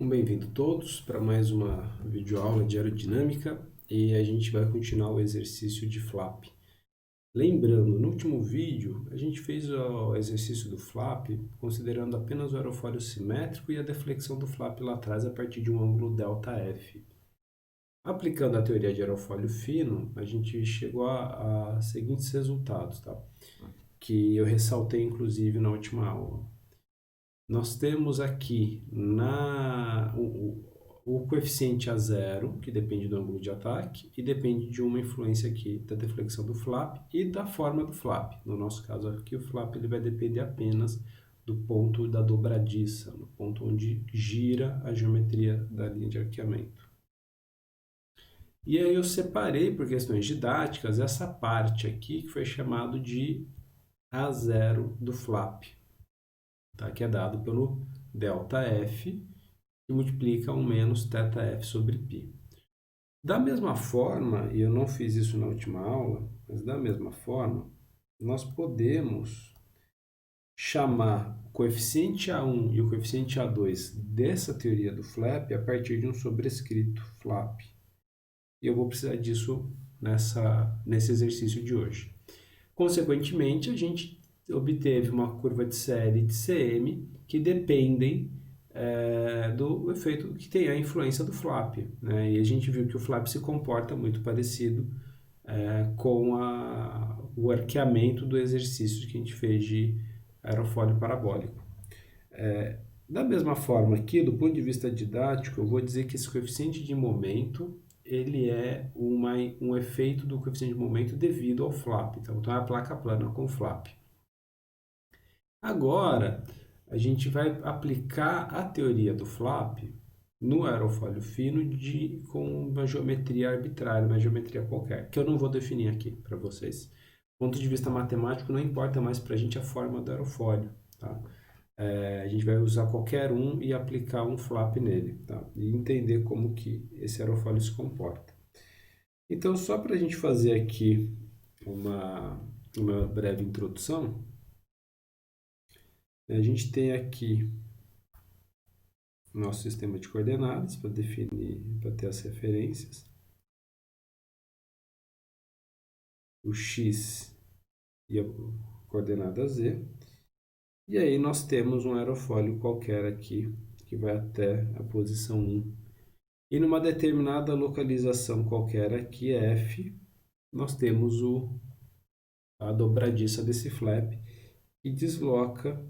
Bem-vindo todos para mais uma videoaula de aerodinâmica e a gente vai continuar o exercício de flap. Lembrando, no último vídeo a gente fez o exercício do flap considerando apenas o aerofólio simétrico e a deflexão do flap lá atrás a partir de um ângulo ΔF. Aplicando a teoria de aerofólio fino, a gente chegou a seguintes resultados, tá? Que eu ressaltei inclusive na última aula. Nós temos aqui o coeficiente a zero, que depende do ângulo de ataque, e depende de uma influência aqui da deflexão do flap e da forma do flap. No nosso caso aqui, o flap ele vai depender apenas do ponto da dobradiça, no ponto onde gira a geometria da linha de arqueamento. E aí eu separei, por questões didáticas, essa parte aqui que foi chamado de A0 do flap, tá? Que é dado pelo ΔF, que multiplica 1 menos θf sobre π. Da mesma forma, e eu não fiz isso na última aula, mas da mesma forma, nós podemos chamar o coeficiente A1 e o coeficiente A2 dessa teoria do flap a partir de um sobrescrito flap. E eu vou precisar disso nesse exercício de hoje. Consequentemente, a gente obteve uma curva de série de Cm que dependem do efeito que tem a influência do flap, né? E a gente viu que o flap se comporta muito parecido com o arqueamento do exercício que a gente fez de aerofólio parabólico. Da mesma forma aqui, do ponto de vista didático, eu vou dizer que esse coeficiente de momento ele é um efeito do coeficiente de momento devido ao flap. Então é a placa plana com flap. Agora, a gente vai aplicar a teoria do flap no aerofólio fino com uma geometria arbitrária, uma geometria qualquer, que eu não vou definir aqui para vocês. Do ponto de vista matemático, não importa mais para a gente a forma do aerofólio, tá? A gente vai usar qualquer um e aplicar um flap nele, tá? E entender como que esse aerofólio se comporta. Então, só para a gente fazer aqui uma breve introdução, a gente tem aqui o nosso sistema de coordenadas para definir, para ter as referências. O x e a coordenada z. E aí nós temos um aerofólio qualquer aqui, que vai até a posição 1. E numa determinada localização qualquer aqui, F, nós temos a dobradiça desse flap, que desloca,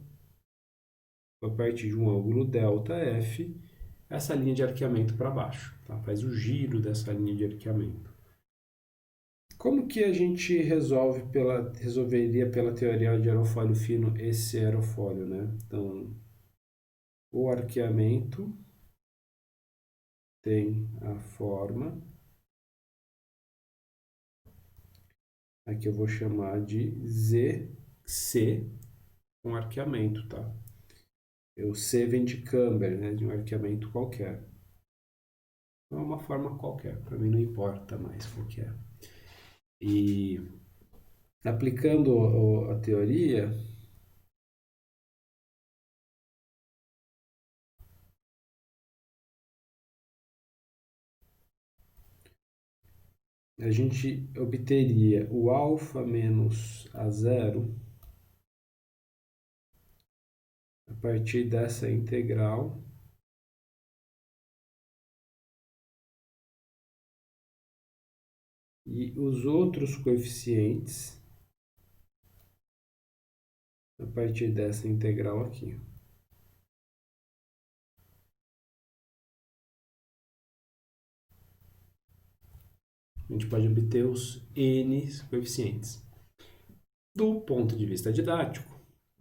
a partir de um ângulo ΔF, essa linha de arqueamento para baixo, tá? Faz o giro dessa linha de arqueamento. Como que a gente resolveria pela teoria de aerofólio fino esse aerofólio, né? Então, o arqueamento tem a forma, aqui eu vou chamar de ZC, um arqueamento, tá? O C vem de camber, né? De um arqueamento qualquer. Então é uma forma qualquer, para mim não importa mais qual que é. E aplicando a teoria, a gente obteria o alfa menos A0 a partir dessa integral e os outros coeficientes a partir dessa integral aqui. A gente pode obter os n coeficientes. Do ponto de vista didático,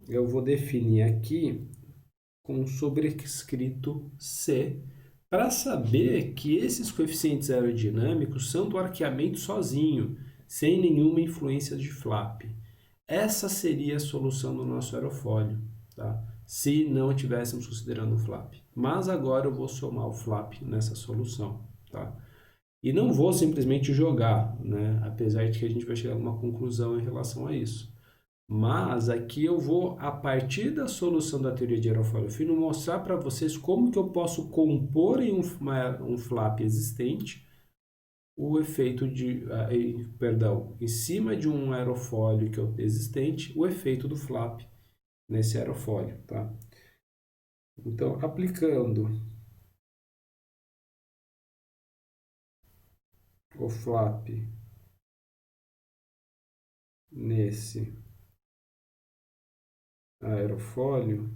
eu vou definir aqui com sobrescrito C, para saber que esses coeficientes aerodinâmicos são do arqueamento sozinho, sem nenhuma influência de flap. Essa seria a solução do nosso aerofólio, tá? Se não estivéssemos considerando o flap. Mas agora eu vou somar o flap nessa solução, tá? E não vou simplesmente jogar, né? Apesar de que a gente vai chegar a uma conclusão em relação a isso. Mas aqui eu vou, a partir da solução da teoria de aerofólio fino, mostrar para vocês como que eu posso compor em um flap existente o efeito de, perdão, em cima de um aerofólio que é existente, o efeito do flap nesse aerofólio, tá? Então, aplicando o flap nesse aerofólio,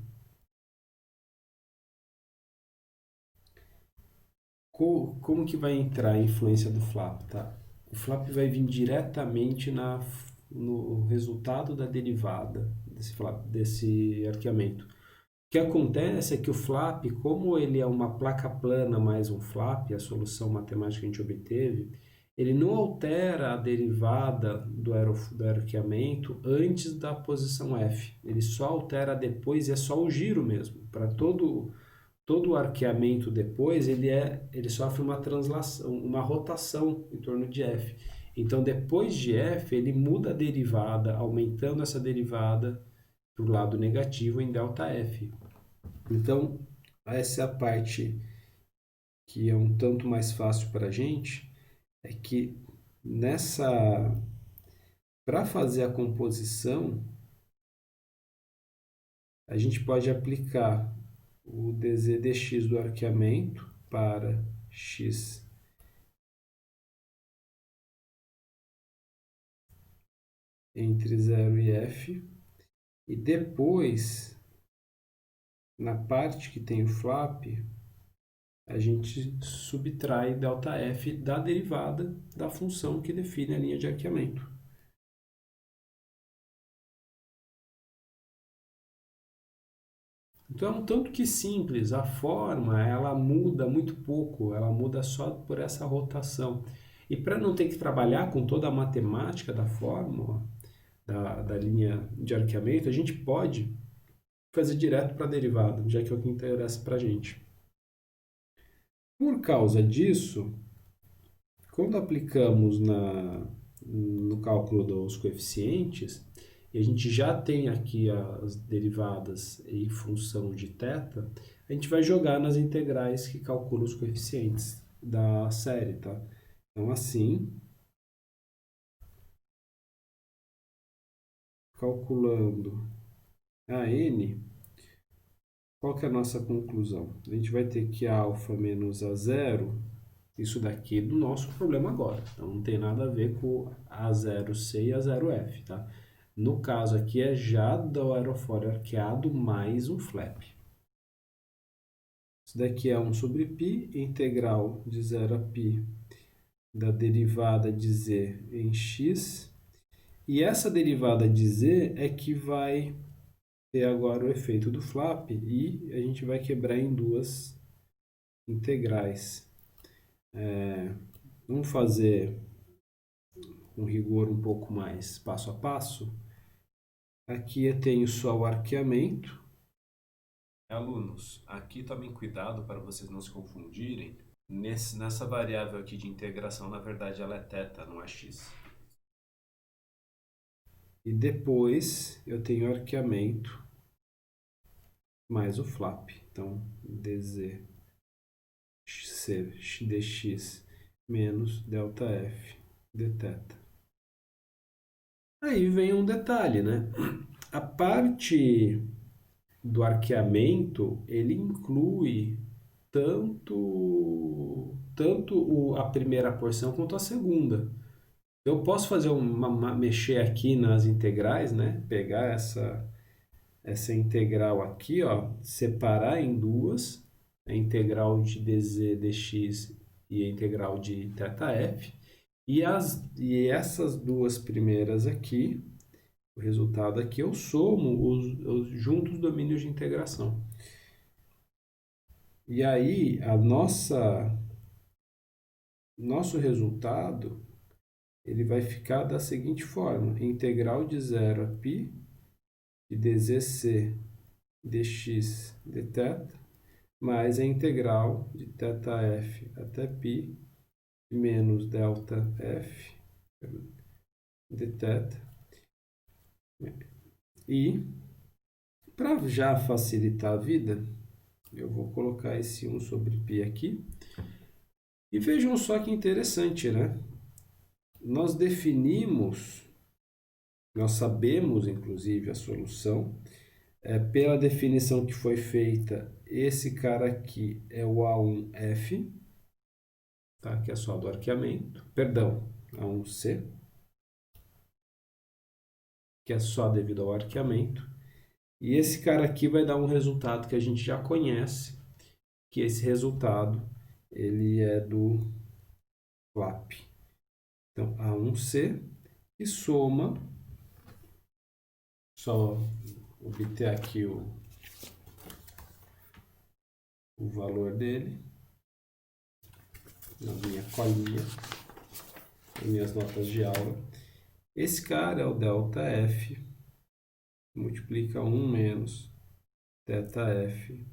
como que vai entrar a influência do flap, tá? O flap vai vir diretamente no resultado da derivada desse arqueamento. O que acontece é que o flap, como ele é uma placa plana mais um flap, a solução matemática que a gente obteve, ele não altera a derivada do arqueamento antes da posição F. Ele só altera depois e é só o giro mesmo. Para todo o arqueamento depois, ele sofre uma translação, uma rotação em torno de F. Então, depois de F, ele muda a derivada, aumentando essa derivada para o lado negativo em ΔF. Então, essa é a parte que é um tanto mais fácil para a gente, é que para fazer a composição, a gente pode aplicar o dz/dx do arqueamento para x entre 0 e f, e depois, na parte que tem o flap, a gente subtrai ΔF da derivada da função que define a linha de arqueamento. Então é um tanto que simples, a forma ela muda muito pouco, ela muda só por essa rotação. E para não ter que trabalhar com toda a matemática da fórmula, da linha de arqueamento, a gente pode fazer direto para a derivada, já que é o que interessa para a gente. Por causa disso, quando aplicamos no cálculo dos coeficientes, e a gente já tem aqui as derivadas em função de θ, a gente vai jogar nas integrais que calculam os coeficientes da série, tá? Então, assim, calculando a n, qual que é a nossa conclusão? A gente vai ter que α menos A0, isso daqui é do nosso problema agora, então não tem nada a ver com A0C e A0F, tá? No caso aqui é já do aerofólio arqueado mais um flap. Isso daqui é 1 sobre π, integral de 0 a π da derivada de z em x. E essa derivada de z é que vai ter agora o efeito do flap e a gente vai quebrar em duas integrais. Vamos fazer um rigor um pouco mais passo a passo. Aqui eu tenho só o arqueamento. Alunos, aqui tomem cuidado para vocês não se confundirem. Nessa variável aqui de integração, na verdade, ela é θ, não é x. E depois eu tenho arqueamento mais o flap. Então, dz dx menos ΔF dθ. Aí vem um detalhe, né? A parte do arqueamento, ele inclui tanto a primeira porção quanto a segunda. Eu posso fazer mexer aqui nas integrais, né? Pegar essa integral aqui, ó, separar em duas, a integral de dz dx e a integral de θf, e essas duas primeiras aqui, o resultado aqui, eu somo os juntos domínios de integração. E aí, nosso resultado, ele vai ficar da seguinte forma: integral de 0 a π de dzc dx dθ, mais a integral de θf até π menos ΔF dθ E, para já facilitar a vida, eu vou colocar esse 1 sobre π aqui. E vejam só que interessante, né? Nós definimos, nós sabemos, inclusive, a solução. Pela definição que foi feita, esse cara aqui é o A1F, tá? Que é só do arqueamento. Perdão, A1C, que é só devido ao arqueamento. E esse cara aqui vai dar um resultado que a gente já conhece, que esse resultado ele é do flap. Então, A1C, e soma, só obter aqui o valor dele, na minha colinha, nas minhas notas de aula. Esse cara é o ΔF, multiplica 1 menos ΔF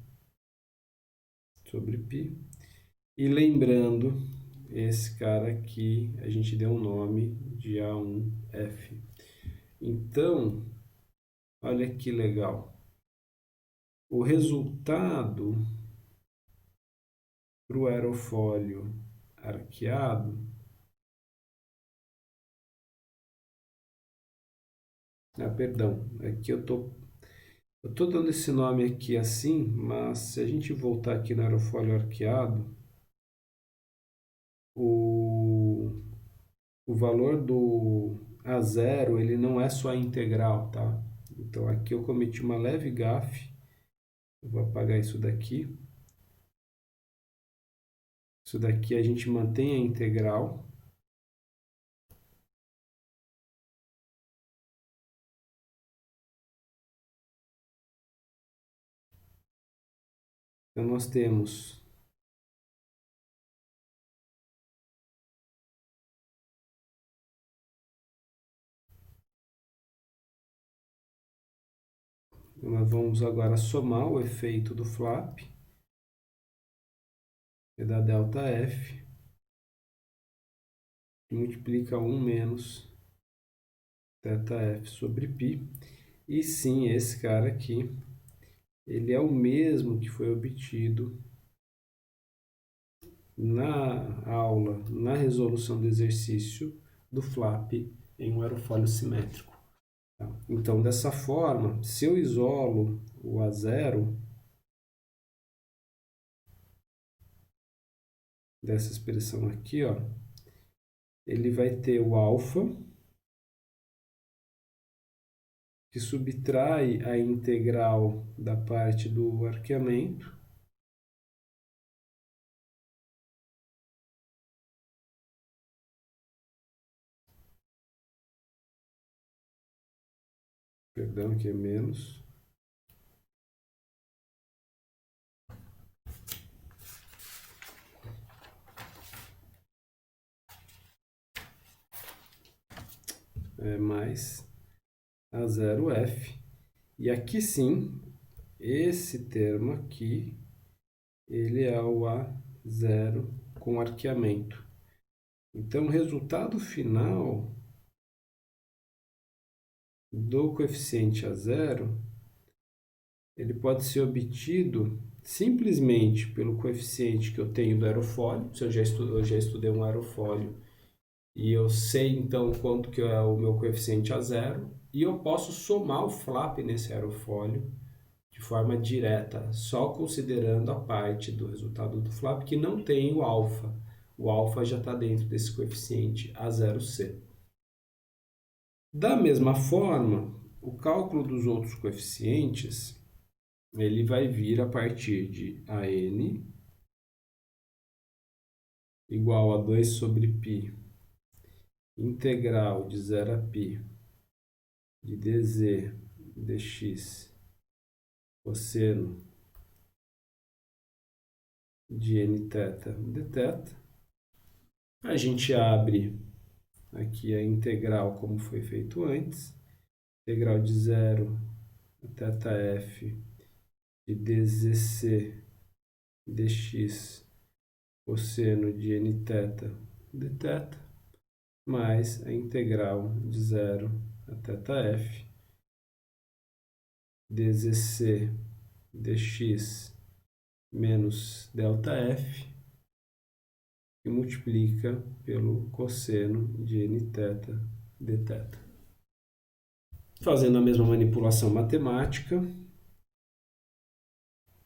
sobre π. E lembrando, esse cara aqui, a gente deu um nome de A1F. Então, olha que legal. O resultado para o aerofólio arqueado, perdão, aqui eu tô dando esse nome aqui assim, mas se a gente voltar aqui no aerofólio arqueado, o valor do A0 ele não é só a integral, tá? Então aqui eu cometi uma leve gafe, eu vou apagar isso daqui. Isso daqui a gente mantém a integral. Então nós temos nós vamos agora somar o efeito do flap, que dá ΔF, que multiplica 1 menos ΔF sobre π. E sim, esse cara aqui, ele é o mesmo que foi obtido na aula, na resolução do exercício do flap em um aerofólio simétrico. Então, dessa forma, se eu isolo o A0 dessa expressão aqui, ó, ele vai ter o alfa, que subtrai a integral da parte do arqueamento, perdão, que é menos, mais A0F. E aqui sim, esse termo aqui, ele é o A0 com arqueamento. Então, o resultado final do coeficiente A0, ele pode ser obtido simplesmente pelo coeficiente que eu tenho do aerofólio. Se eu já estudei um aerofólio e eu sei então quanto que é o meu coeficiente A0, e eu posso somar o flap nesse aerofólio de forma direta, só considerando a parte do resultado do flap que não tem o alfa. O alfa já está dentro desse coeficiente A0C. Da mesma forma, o cálculo dos outros coeficientes ele vai vir a partir de AN igual a 2 sobre π integral de 0 a π de dz dx cosseno de nθ dθ. A gente abre aqui a integral como foi feito antes, integral de 0 a θf de dzc dx cosseno de nθ dθ, mais a integral de 0 a θf dZc dx menos ΔF, que multiplica pelo cosseno de nθ dθ. Fazendo a mesma manipulação matemática,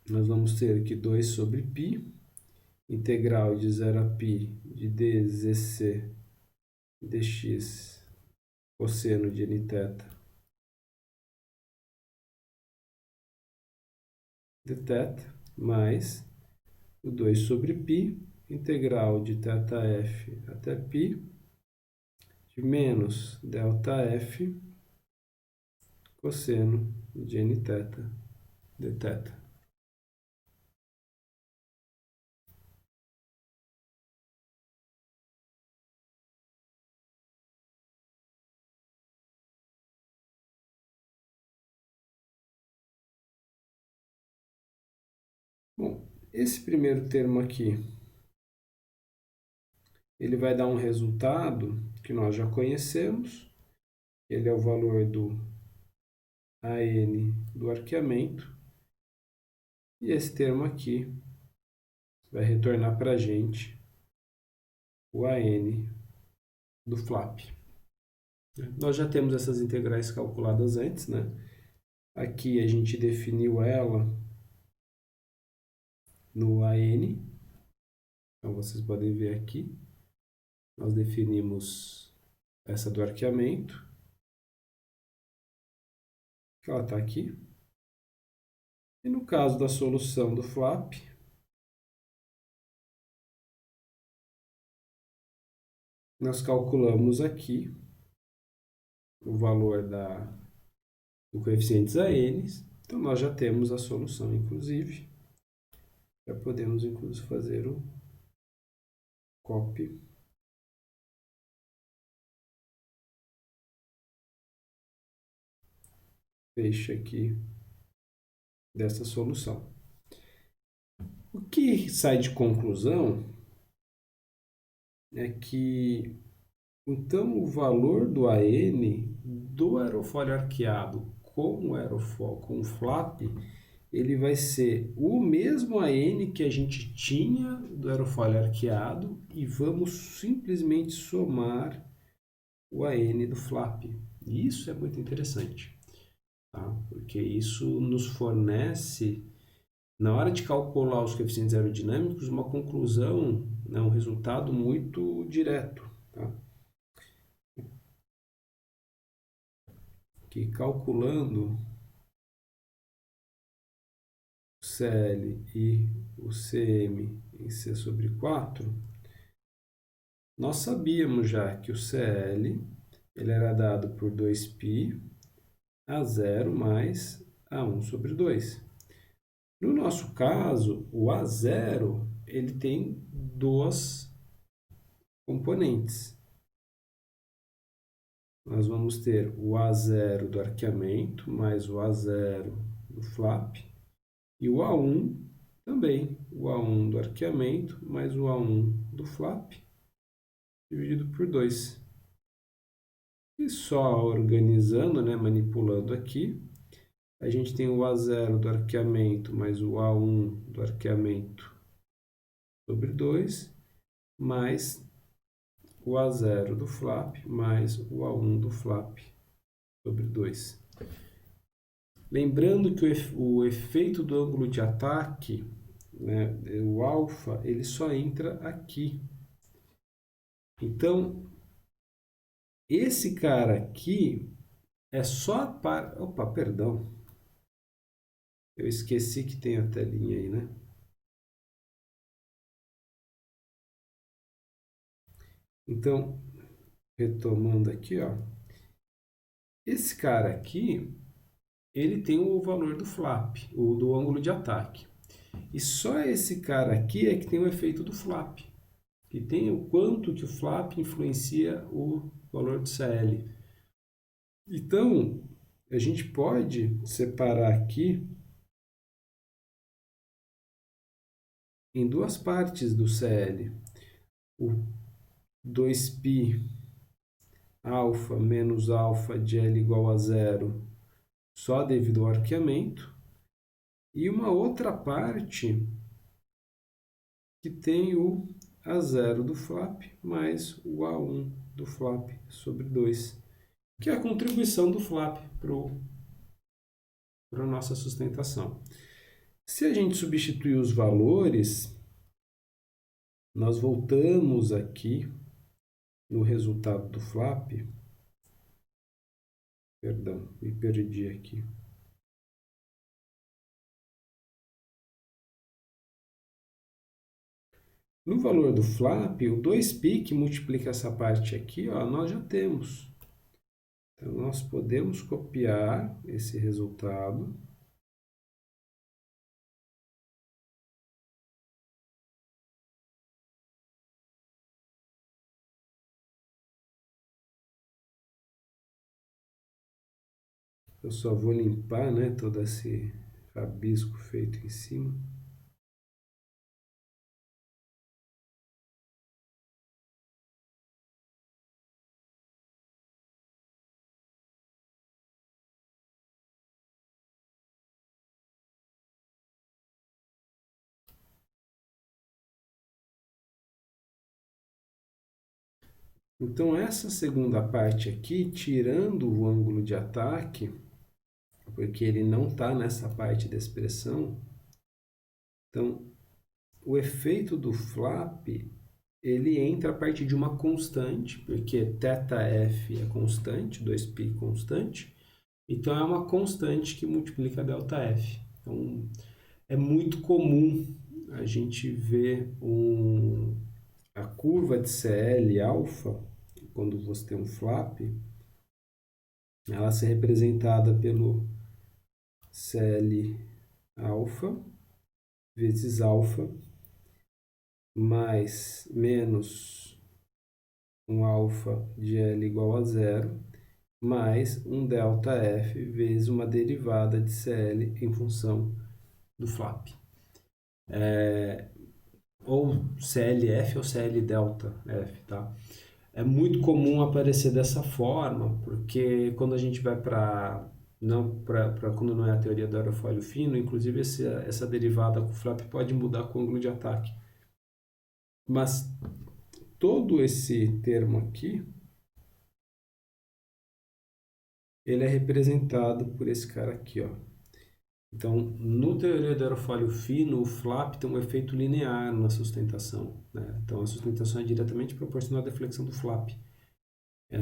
nós vamos ter aqui 2 sobre π, integral de 0 a π de dZc dx cosseno de nθ dθ, mais o 2 sobre π, integral de θf até π, de menos ΔF cosseno de nθ dθ. Bom, esse primeiro termo aqui, ele vai dar um resultado que nós já conhecemos. Ele é o valor do AN do arqueamento. E esse termo aqui vai retornar para a gente o AN do flap. Nós já temos essas integrais calculadas antes, né? Aqui a gente definiu ela no AN. Então vocês podem ver aqui. Nós definimos essa do arqueamento. Ela está aqui. E no caso da solução do flap, nós calculamos aqui o valor do coeficiente AN. Então nós já temos a solução, inclusive. Já podemos, inclusive, fazer o copy. Paste aqui dessa solução. O que sai de conclusão é que, então, o valor do AN do aerofólio arqueado com o flap, ele vai ser o mesmo AN que a gente tinha do aerofólio arqueado e vamos simplesmente somar o AN do flap. E isso é muito interessante, tá? Porque isso nos fornece, na hora de calcular os coeficientes aerodinâmicos, uma conclusão, né, um resultado muito direto, tá? Que calculando o CL e o CM em C sobre 4, nós sabíamos já que o CL ele era dado por 2π a 0 mais A1 sobre 2. No nosso caso, o A0 ele tem duas componentes. Nós vamos ter o A0 do arqueamento mais o A0 do flap e o A1 também, o A1 do arqueamento mais o A1 do flap dividido por 2. E só organizando, né, manipulando aqui, a gente tem o A0 do arqueamento mais o A1 do arqueamento sobre 2, mais o A0 do flap mais o A1 do flap sobre 2. Lembrando que o efeito do ângulo de ataque, né, o alfa, ele só entra aqui. Então, esse cara aqui é só a parte... Opa, perdão. Eu esqueci que tem a telinha aí, né? Então, retomando aqui, ó. Esse cara aqui, ele tem o valor do flap, do ângulo de ataque. E só esse cara aqui é que tem o efeito do flap, que tem o quanto que o flap influencia o valor do CL. Então, a gente pode separar aqui em duas partes do CL. O 2π alfa menos alfa de L igual a 0 só devido ao arqueamento, e uma outra parte que tem o A0 do flap mais o A1 do flap sobre 2, que é a contribuição do flap para a nossa sustentação. Se a gente substituir os valores, nós voltamos aqui no resultado do flap. Perdão, me perdi aqui. No valor do flap, o 2π que multiplica essa parte aqui, ó, nós já temos. Então, nós podemos copiar esse resultado. Eu só vou limpar, né, todo esse rabisco feito em cima. Então, essa segunda parte aqui, tirando o ângulo de ataque, porque ele não está nessa parte da expressão, então, o efeito do flap, ele entra a partir de uma constante, porque θf é constante, 2π constante, então é uma constante que multiplica ΔF. Então, é muito comum a gente ver a curva de CL alfa, quando você tem um flap, ela ser representada pelo CL alfa vezes alfa mais menos um alfa de L igual a zero mais um ΔF vezes uma derivada de CL em função do flap. Ou CLF ou CL delta F, tá? É muito comum aparecer dessa forma, porque quando a gente vai para quando não é a teoria do aerofólio fino, inclusive essa derivada com o flap pode mudar com o ângulo de ataque. Mas todo esse termo aqui, ele é representado por esse cara aqui, ó. Então, no teoria do aerofólio fino, o flap tem um efeito linear na sustentação, né? Então, a sustentação é diretamente proporcional à deflexão do flap,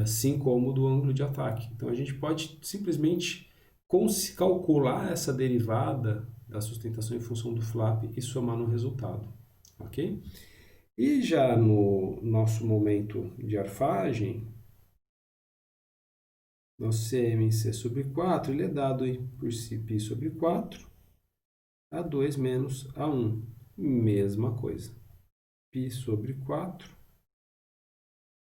assim como do ângulo de ataque. Então, a gente pode simplesmente calcular essa derivada da sustentação em função do flap e somar no resultado, ok? E já no nosso momento de arfagem, nosso CMC sobre 4, ele é dado por π sobre 4, A2 menos A1. Mesma coisa. π sobre 4,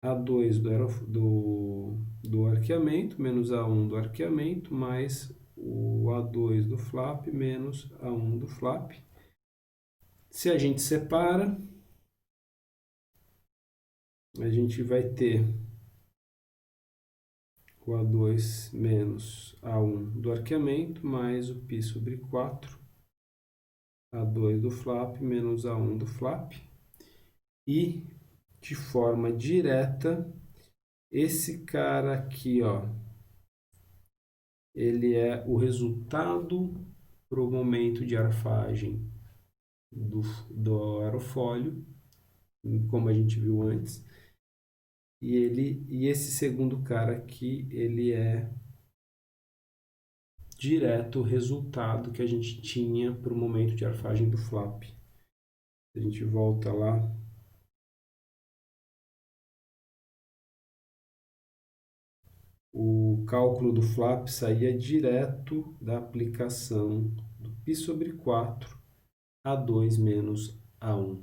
A2 do arqueamento, menos A1 do arqueamento, mais o A2 do flap, menos A1 do flap. Se a gente separa, a gente vai ter o A2 menos A1 do arqueamento, mais o π sobre 4, A2 do flap menos A1 do flap. E, de forma direta, esse cara aqui, ó, ele é o resultado para o momento de arfagem do aerofólio, como a gente viu antes. E esse segundo cara aqui, ele é direto o resultado que a gente tinha para o momento de arfagem do flap. A gente volta lá. O cálculo do flap saía direto da aplicação do π sobre 4 A2 menos A1.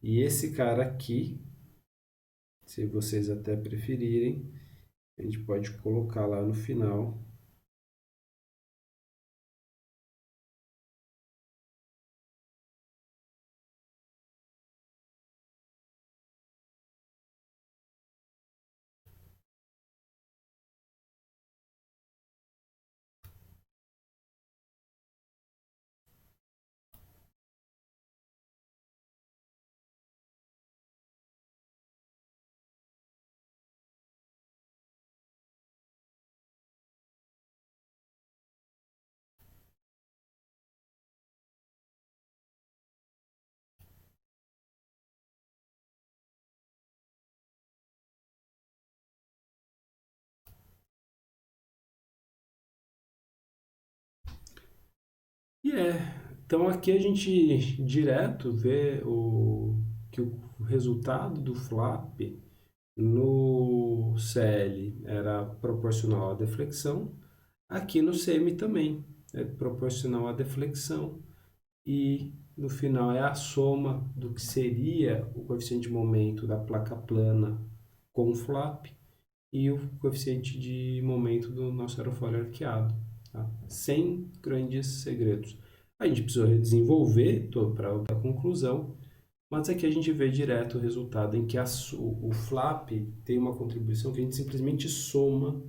E esse cara aqui, se vocês até preferirem, a gente pode colocar lá no final. Então aqui a gente direto vê que o resultado do flap no CL era proporcional à deflexão, aqui no CM também é proporcional à deflexão e no final é a soma do que seria o coeficiente de momento da placa plana com o flap e o coeficiente de momento do nosso aerofólio arqueado, tá? Sem grandes segredos. A gente precisou desenvolver para a conclusão, mas aqui a gente vê direto o resultado em que o flap tem uma contribuição que a gente simplesmente soma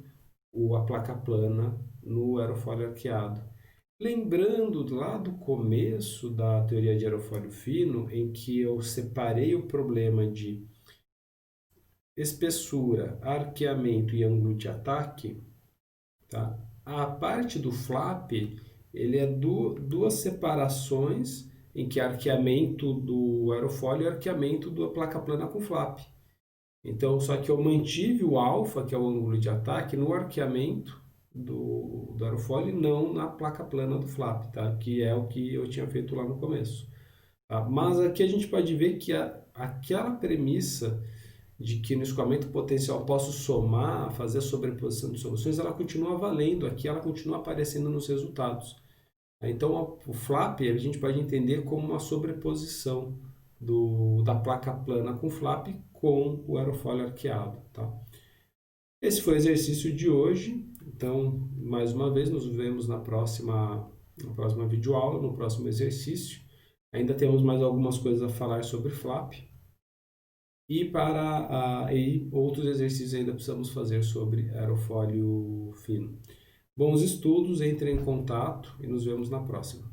a placa plana no aerofólio arqueado. Lembrando lá do começo da teoria de aerofólio fino, em que eu separei o problema de espessura, arqueamento e ângulo de ataque, tá? A parte do flap, ele é duas separações em que arqueamento do aerofólio e arqueamento da placa plana com flap. Então, só que eu mantive o alfa, que é o ângulo de ataque, no arqueamento do aerofólio e não na placa plana do flap, tá? Que é o que eu tinha feito lá no começo. Tá? Mas aqui a gente pode ver que aquela premissa de que no escoamento potencial posso somar, fazer a sobreposição de soluções, ela continua valendo aqui, ela continua aparecendo nos resultados. Então, o flap a gente pode entender como uma sobreposição da placa plana com flap com o aerofólio arqueado. Tá? Esse foi o exercício de hoje. Então, mais uma vez, nos vemos na próxima videoaula, no próximo exercício. Ainda temos mais algumas coisas a falar sobre flap. E outros exercícios ainda precisamos fazer sobre aerofólio fino. Bons estudos, entrem em contato e nos vemos na próxima.